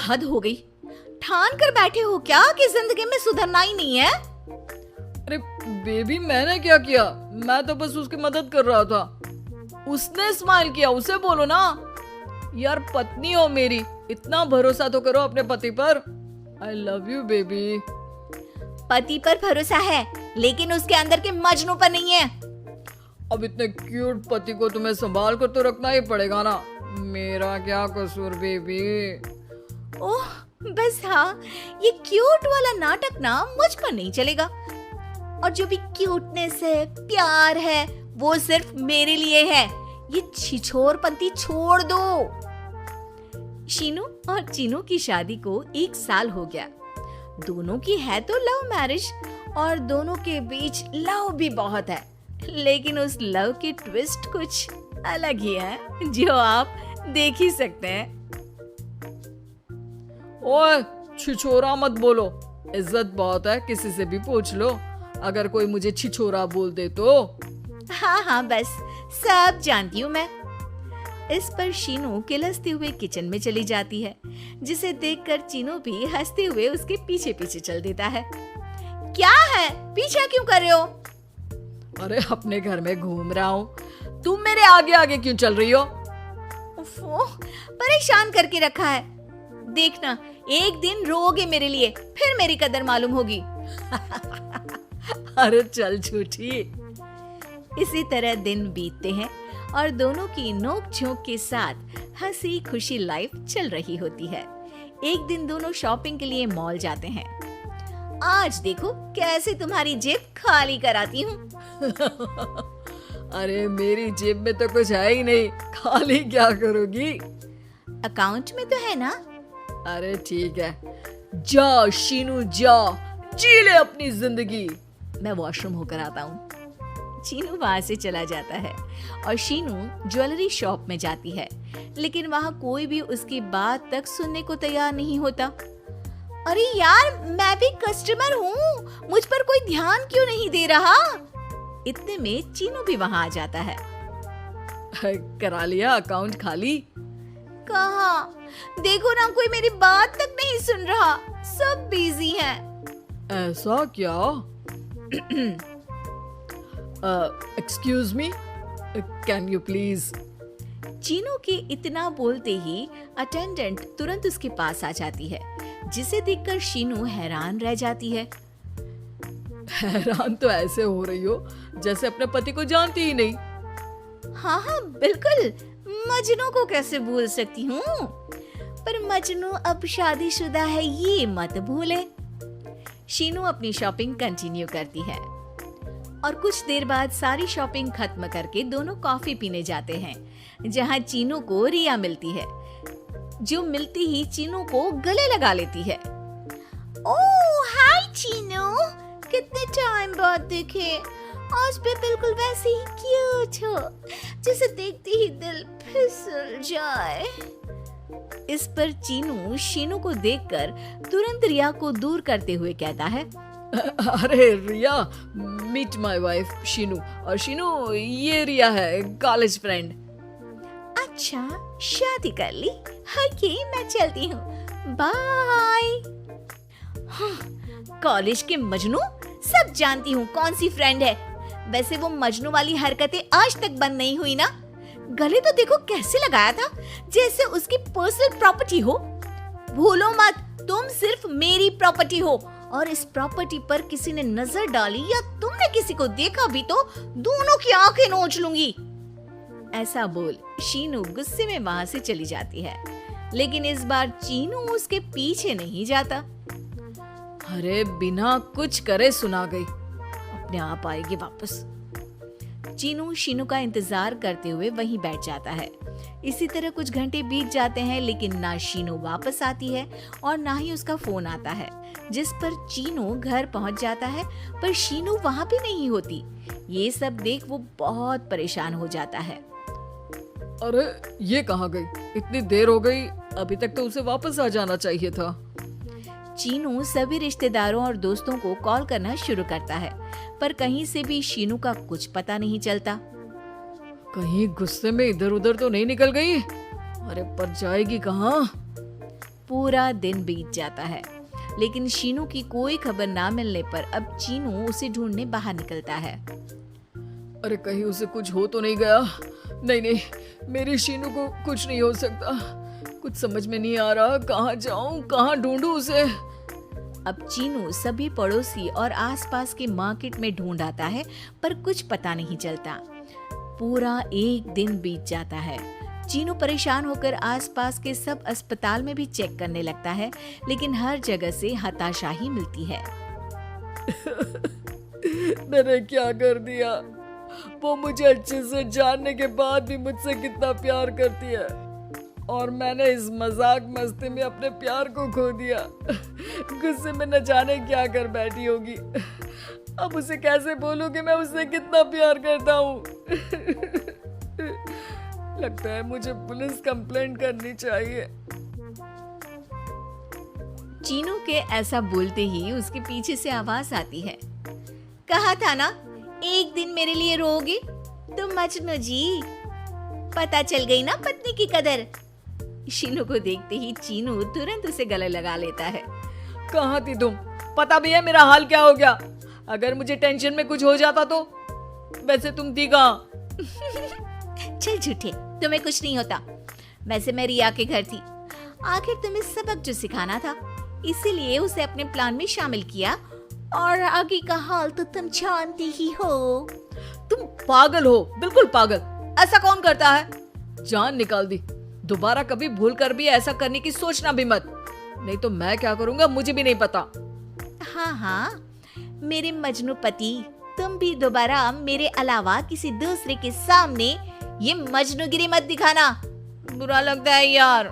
हद हो गई। ठान कर बैठे हो क्या कि जिंदगी में सुधरना ही नहीं है? अरे बेबी, मैंने क्या किया? मैं तो बस उसकी मदद कर रहा था। उसने स्माइल किया, उसे बोलो ना। यार पत्नी हो मेरी, इतना भरोसा तो करो अपने पति पर। I love you baby. पति पर भरोसा है लेकिन उसके अंदर के मजनू पर नहीं है। अब इतने क्यूट पति को तुम्हें संभाल कर तो रखना ही पड़ेगा ना। मेरा क्या कसूर बेबी? ओह बस हाँ, ये क्यूट वाला नाटक ना मुझ पर नहीं चलेगा। और जो भी क्यूटनेस है, प्यार है, वो सिर्फ मेरे लिए है। ये छिछोरपंती छोड़ दो। शीनू और चीनू की शादी को 1 साल हो गया। दोनों की है तो लव मैरिज और दोनों के बीच लव भी बहुत है, लेकिन उस लव की ट्विस्ट कुछ अलग ही है जो आप देख ही सकते हैं। ओए छिछोरा मत बोलो, इज्जत बहुत है, किसी से भी पूछ लो अगर कोई मुझे छिछोरा बोल दे तो। हाँ हाँ बस सब जानती हूँ मैं। इस पर शीनू किलसते हुए किचन में चली जाती है, जिसे देखकर चीनू भी हंसते हुए उसके पीछे पीछे चल देता है। क्या है, पीछा क्यों कर रहे हो? अरे अपने घर में घूम रहा हूँ, तुम मेरे आगे आगे क्यों चल रही हो? उफ़ो, परेशान करके रखा है। देखना एक दिन रोओगे मेरे लिए, फिर मेरी कदर मालूम होगी। अरे चल झूठी। इसी तरह दिन बीतते हैं और दोनों की नोक झोंक के साथ हंसी खुशी लाइफ चल रही होती है। एक दिन दोनों शॉपिंग के लिए मॉल जाते हैं। आज देखो कैसे तुम्हारी जेब खाली कराती हूँ। अरे मेरी जेब में तो कुछ है ही नहीं, खाली क्या करोगी? अकाउंट में तो है ना। अरे ठीक है, जा शीनू जा, जी ले अपनी जिंदगी। मैं वॉशरूम होकर आता हूँ। चीनू वहां से चला जाता है और शीनू ज्वेलरी शॉप में जाती है, लेकिन वहां कोई भी उसकी बात तक सुनने को तैयार नहीं होता। अरे यार, मैं भी कस्टमर हूँ, मुझ पर कोई ध्यान क्यों नहीं दे रहा? इतने में चीनू भी वहां आ जाता है। करा लिया अकाउंट खाली? कहाँ? देखो ना, कोई मेरी बात तक नहीं सुन रहा, सब बिजी हैं। ऐसा क्या? Excuse me, can you please? Chinu के इतना बोलते ही अटेंडेंट तुरंत उसके पास आ जाती है, जिसे देखकर शीनू हैरान रह जाती है। हैरान तो ऐसे हो रही हो जैसे अपने पति को जानती ही नहीं। हाँ हाँ बिल्कुल, मजनू को कैसे भूल सकती हूँ, पर मजनू अब शादीशुदा है ये मत भूले। शीनू अपनी शॉपिंग कंटिन्यू करती है और कुछ देर बाद सारी शॉपिंग खत्म करके दोनों कॉफी पीने जाते हैं, जहाँ चीनू को रिया मिलती है, जो मिलती ही चीनू को गले लगा लेती है। ओह हाय चीनू, कितने टाइम बाद देखे, आज भी बिल्कुल वैसे ही क्यूट हो, जिसे देखते ही दिल फिसल जाए। इस पर चीनू शीनू को देखकर तुरंत रिया को दूर करते हुए कहता है, अरे रिया, मीट माय वाइफ शीनू, और शीनू ये रिया है, कॉलेज फ्रेंड। अच्छा शादी कर ली? ओके मैं चलती हूँ, बाय। कॉलेज के मजनू, सब जानती हूँ कौन सी फ्रेंड है। वैसे वो मजनू वाली हरकतें आज तक बंद नहीं हुई ना। गले तो देखो कैसे लगाया था, जैसे उसकी पर्सनल प्रॉपर्टी हो। भूलो मत, तुम सिर्फ मेरी प्रॉपर्टी हो, और इस प्रॉपर्टी पर किसी ने नजर डाली या तुमने किसी को देखा भी तो दोनों की आंखें नोच लूंगी। ऐसा बोल शीनू गुस्से में वहां से चली जाती है, लेकिन इस बार चीनू उसके पीछे नहीं जाता। अरे बिना कुछ करे सुना गई, अपने आप आएगी वापस। चीनू शीनू का इंतजार करते हुए वहीं बैठ जाता है। इसी तरह कुछ घंटे बीत जाते हैं, लेकिन ना शीनू वापस आती है और ना ही उसका फोन आता है, जिस पर चीनू घर पहुंच जाता है, पर शीनू वहां भी नहीं होती। ये सब देख वो बहुत परेशान हो जाता है। अरे ये कहाँ गई? इतनी देर हो गई, अभी तक तो उसे वापस आ जाना चाहिए था। चीनू सभी रिश्तेदारों और दोस्तों को कॉल करना शुरू करता है, पर कहीं से भी शीनू का कुछ पता नहीं चलता। कहीं गुस्से में इधर उधर तो नहीं निकल गई? अरे पर जाएगी कहाँ? पूरा दिन बीत जाता है, लेकिन शीनू की कोई खबर ना मिलने पर अब चीनू उसे ढूंढने बाहर निकलता है। अरे कहीं उसे कुछ हो तो नहीं गया? नहीं नहीं, मेरी शीनू को कुछ नहीं हो सकता। कुछ समझ में नहीं आ रहा, कहाँ जाऊं, कहाँ ढूंढूं उसे। अब चीनू सभी पड़ोसी और आसपास के मार्केट में ढूंढ आता है, पर कुछ पता नहीं चलता। पूरा एक दिन बीत जाता है। चीनू परेशान होकर आसपास के सब अस्पताल में भी चेक करने लगता है, लेकिन हर जगह से हताशा ही मिलती है। मैंने क्या कर दिया? वो मुझे अच्छे से जानने के बाद भी मुझसे कितना प्यार करती है, और मैंने इस मजाक मस्ती में अपने प्यार को खो दिया। गुस्से में न जाने क्या कर बैठी होगी। अब उसे कैसे बोलूं कि मैं उससे कितना प्यार करता हूँ। लगता है मुझे पुलिस कंप्लेंट करनी चाहिए। चीनू के ऐसा बोलते ही उसके पीछे से आवाज आती है। कहा था ना, एक दिन मेरे लिए रोओगे? तो मजनू जी, पता चल गई ना पत्नी की कदर। शीनू को देखते ही चीनू तुरंत उसे गले लगा लेता है। कहाँ थी तुम? पता भी है मेरा हाल क्या हो गया? अगर मुझे टेंशन में कुछ हो जाता तो? वैसे तुम थी कहाँ? चल झूठे, तुम्हें कुछ नहीं होता। वैसे मैं रिया के घर थी। आखिर तुम्हें सबक जो सिखाना था, इसीलिए उसे अपने प्लान में शामिल किया, और आगे का हाल तो तुम जानती ही हो। तुम पागल हो, बिल्कुल पागल। ऐसा कौन करता है? जान निकाल दी। दोबारा कभी भूल कर भी ऐसा करने की सोचना भी मत, नहीं तो मैं क्या करूंगा मुझे भी नहीं पता। हाँ हाँ, मेरे मजनू पति, तुम भी दोबारा मेरे अलावा किसी दूसरे के सामने ये मजनूगिरी मत दिखाना। बुरा लगता है यार।